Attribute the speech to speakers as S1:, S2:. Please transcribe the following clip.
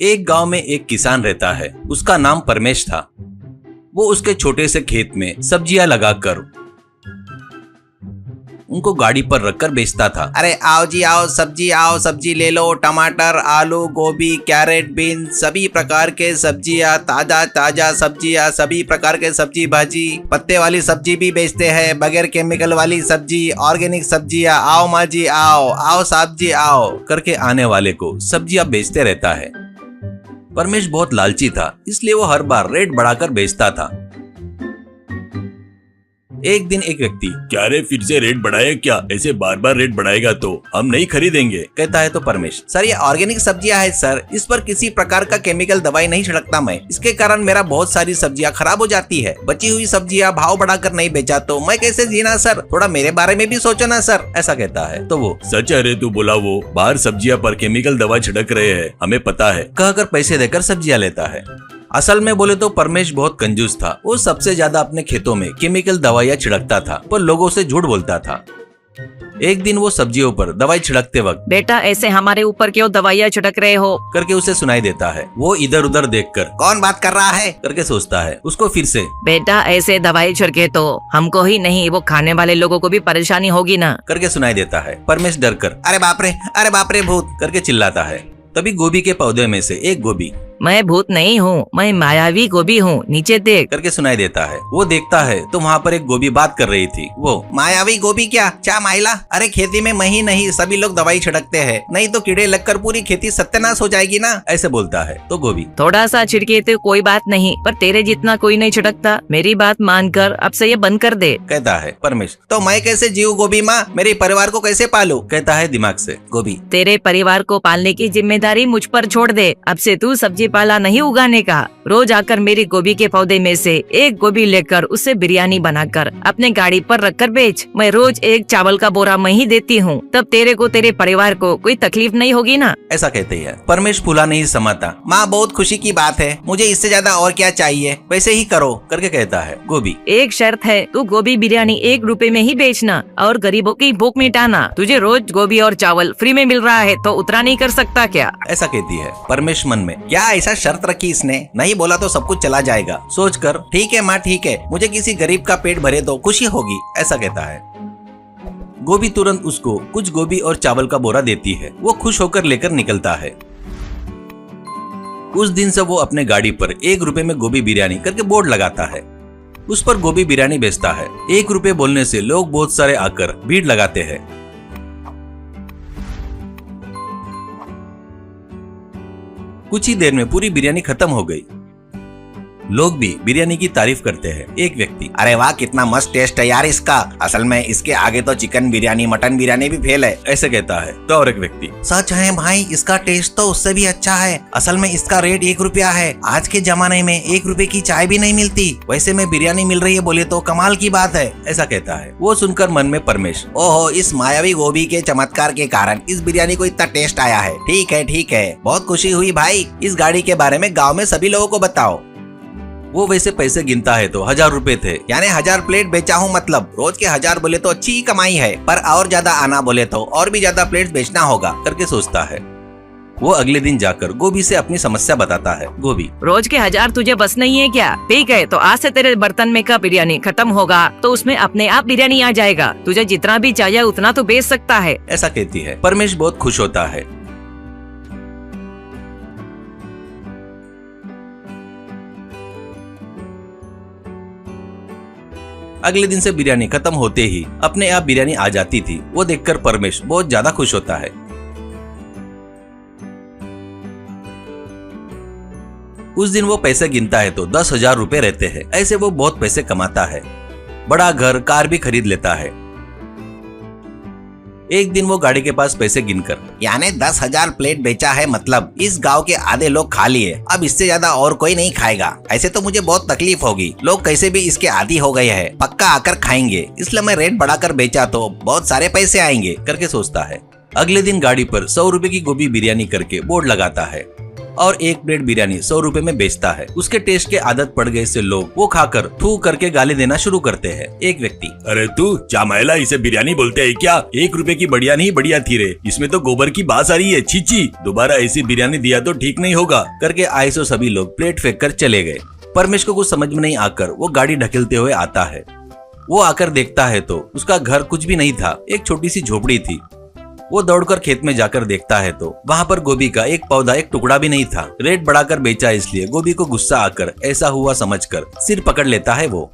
S1: एक गांव में एक किसान रहता है। उसका नाम परमेश था। वो उसके छोटे से खेत में सब्जियां लगाकर उनको गाड़ी पर रखकर बेचता था।
S2: अरे आओ जी आओ सब्जी ले लो। टमाटर, आलू, गोभी, कैरेट, बीन, सभी प्रकार के सब्जियां, ताजा सब्जियां, सभी प्रकार के सब्जी भाजी, पत्ते वाली सब्जी भी बेचते हैं, बगैर केमिकल वाली सब्जी, ऑर्गेनिक सब्जियां। आओ माँ जी आओ, आओ साहब जी आओ
S1: करके आने वाले को सब्जियां बेचते रहता है। परमेश बहुत लालची था, इसलिए वो हर बार रेट बढ़ाकर बेचता था। एक दिन एक व्यक्ति,
S3: क्या रे फिर से रेट बढ़ाया क्या? ऐसे बार बार रेट बढ़ाएगा तो हम नहीं खरीदेंगे,
S1: कहता है। तो परमेश,
S2: सर ये ऑर्गेनिक सब्जियां है सर, इस पर किसी प्रकार का केमिकल दवाई नहीं छिड़कता मैं, इसके कारण मेरा बहुत सारी सब्जियां खराब हो जाती है। बची हुई सब्जियां भाव बढ़ाकर नहीं बेचा तो मैं कैसे जीना सर, थोड़ा मेरे बारे में भी सोचो ना सर,
S1: ऐसा कहता है। तो वो,
S3: सच है रे तू बोला, वो बाहर सब्जियां पर केमिकल दवा छिड़क रहे हैं, हमें पता है,
S1: कहकर पैसे देकर सब्जियां लेता है। असल में बोले तो परमेश बहुत कंजूस था। वो सबसे ज्यादा अपने खेतों में केमिकल दवाइयां छिड़कता था, पर लोगों से झूठ बोलता था। एक दिन वो सब्जियों पर दवाई छिड़कते वक्त,
S4: बेटा ऐसे हमारे ऊपर क्यों दवाइयाँ छिड़क रहे हो
S1: करके उसे सुनाई देता है। वो इधर उधर देखकर
S2: कौन बात कर रहा है
S1: करके सोचता है। उसको फिर से,
S4: बेटा ऐसे दवाई छिड़के तो हमको ही नहीं वो खाने वाले लोगों को भी परेशानी होगी ना,
S1: करके सुनाई देता है। परमेश डर कर,
S2: अरे बाप रे भूत
S1: करके चिल्लाता है। तभी गोभी के पौधे में से एक गोभी,
S4: मैं भूत नहीं हूँ, मैं मायावी गोभी हूँ, नीचे देख,
S1: करके सुनाई देता है। वो देखता है तो वहाँ पर एक गोभी बात कर रही थी। वो,
S2: मायावी गोभी क्या चा माइला, अरे खेती में मैं ही नहीं सभी लोग दवाई छिड़कते हैं, नहीं तो कीड़े लगकर पूरी खेती सत्यानाश हो जाएगी ना,
S1: ऐसे बोलता है। तो गोभी,
S4: थोड़ा सा छिड़के तो कोई बात नहीं, पर तेरे जितना कोई नहीं छिड़कता, मेरी बात मानकर अब से ये बंद कर दे,
S1: कहता है। परमेश,
S2: तो मैं कैसे जीव गोभी माँ, मेरे परिवार को कैसे पालू,
S1: कहता है दिमाग से।
S2: गोभी,
S4: तेरे परिवार को पालने की जिम्मेदारी मुझ पर छोड़ दे, अब से तू सब्जी पाला नहीं उगाने का, रोज आकर मेरी गोभी के पौधे में से एक गोभी लेकर उससे बिरयानी बनाकर अपने गाड़ी पर रखकर बेच। मैं रोज एक चावल का बोरा मैं ही देती हूँ, तब तेरे को तेरे परिवार को कोई तकलीफ नहीं होगी ना,
S1: ऐसा कहते हैं। परमेश फूला नहीं समाता।
S2: माँ बहुत खुशी की बात है, मुझे इससे ज्यादा और क्या चाहिए, वैसे ही करो,
S1: करके कहता है। गोभी,
S4: एक शर्त है, तू गोभी बिरयानी 1 रुपए में ही बेचना और गरीबों की भूख मिटाना। तुझे रोज गोभी और चावल फ्री में मिल रहा है तो उतना नहीं कर सकता क्या,
S1: ऐसा कहती है। परमेश मन में,
S2: क्या ऐसा शर्त रखी इसने, नहीं बोला तो सब कुछ चला जाएगा,
S1: सोचकर,
S2: ठीक है माँ ठीक है, मुझे किसी गरीब का पेट भरे तो खुशी होगी,
S1: ऐसा कहता है। गोभी तुरंत उसको कुछ गोभी और चावल का बोरा देती है। वो खुश होकर लेकर निकलता है। उस दिन से वो अपने गाड़ी पर 1 रुपए में गोभी बिरयानी करके बोर्ड लगाता है। उस पर गोभी बिरयानी बेचता है। 1 रुपए बोलने से लोग बहुत सारे आकर भीड़ लगाते हैं। कुछ ही देर में पूरी बिरयानी खत्म हो गई। लोग भी बिरयानी की तारीफ करते हैं। एक व्यक्ति,
S2: अरे वाह कितना मस्त टेस्ट है यार इसका, असल में इसके आगे तो चिकन बिरयानी मटन बिरयानी भी फेल है,
S1: ऐसे कहता है। तो और एक व्यक्ति,
S2: सच है भाई इसका टेस्ट तो उससे भी अच्छा है, असल में इसका रेट 1 रुपया है, आज के जमाने में 1 रुपए की चाय भी नहीं मिलती, वैसे में बिरयानी मिल रही है बोले तो कमाल की बात है,
S1: ऐसा कहता है। वो सुनकर मन में परमेश,
S2: ओहो इस मायावी गोभी के चमत्कार के कारण इस बिरयानी को इतना टेस्ट आया है, ठीक है बहुत खुशी हुई भाई, इस गाड़ी के बारे में गाँव में सभी लोगों को बताओ।
S1: वो वैसे पैसे गिनता है तो 1000 रुपए थे,
S2: यानी 1000 प्लेट बेचा हूँ, मतलब रोज के 1000 बोले तो अच्छी ही कमाई है, पर और ज्यादा आना बोले तो और भी ज्यादा प्लेट बेचना होगा,
S1: करके सोचता है। वो अगले दिन जाकर गोभी से अपनी समस्या बताता है। गोभी,
S4: रोज के 1000 तुझे बस नहीं है क्या, ठीक है तो आज से तेरे बर्तन में का बिरयानी खत्म होगा तो उसमें अपने आप बिरयानी आ जाएगा, तुझे जितना भी चाहिए उतना तो बेच सकता है,
S1: ऐसा कहती है। परमेश बहुत खुश होता है। अगले दिन से बिरयानी खत्म होते ही अपने आप बिरयानी आ जाती थी। वो देखकर परमेश बहुत ज्यादा खुश होता है। उस दिन वो पैसे गिनता है तो 10,000 रुपए रहते हैं। ऐसे वो बहुत पैसे कमाता है, बड़ा घर कार भी खरीद लेता है। एक दिन वो गाड़ी के पास पैसे गिनकर,
S2: यानी 10,000 प्लेट बेचा है, मतलब इस गांव के आधे लोग खा लिए, अब इससे ज्यादा और कोई नहीं खाएगा, ऐसे तो मुझे बहुत तकलीफ होगी, लोग कैसे भी इसके आदी हो गए हैं, पक्का आकर खाएंगे, इसलिए मैं रेट बढ़ाकर बेचा तो बहुत सारे पैसे आएंगे,
S1: करके सोचता है। अगले दिन गाड़ी पर 100 रुपए की गोभी बिरयानी करके बोर्ड लगाता है। और एक प्लेट बिरयानी 100 रुपए में बेचता है। उसके टेस्ट के आदत पड़ गए से लोग वो खाकर थू करके गाली देना शुरू करते हैं। एक व्यक्ति,
S3: अरे तू चामायला, इसे बिरयानी बोलते है क्या? 1 रुपए की बढ़िया नहीं बढ़िया थी रे, इसमें तो गोबर की बास आ रही है, छीची। दोबारा ऐसी बिरयानी दिया तो ठीक नहीं होगा
S1: करके आए सो सभी लोग प्लेट फेंक कर चले गए। परमेश को कुछ समझ में नहीं आकर वो गाड़ी ढकेलते हुए आता है। वो आकर देखता है तो उसका घर कुछ भी नहीं था, एक छोटी सी झोपड़ी थी। वो दौड़कर खेत में जाकर देखता है तो वहाँ पर गोभी का एक पौधा, एक टुकड़ा भी नहीं था। रेट बढ़ाकर बेचा इसलिए गोभी को गुस्सा आकर ऐसा हुआ समझकर सिर पकड़ लेता है वो।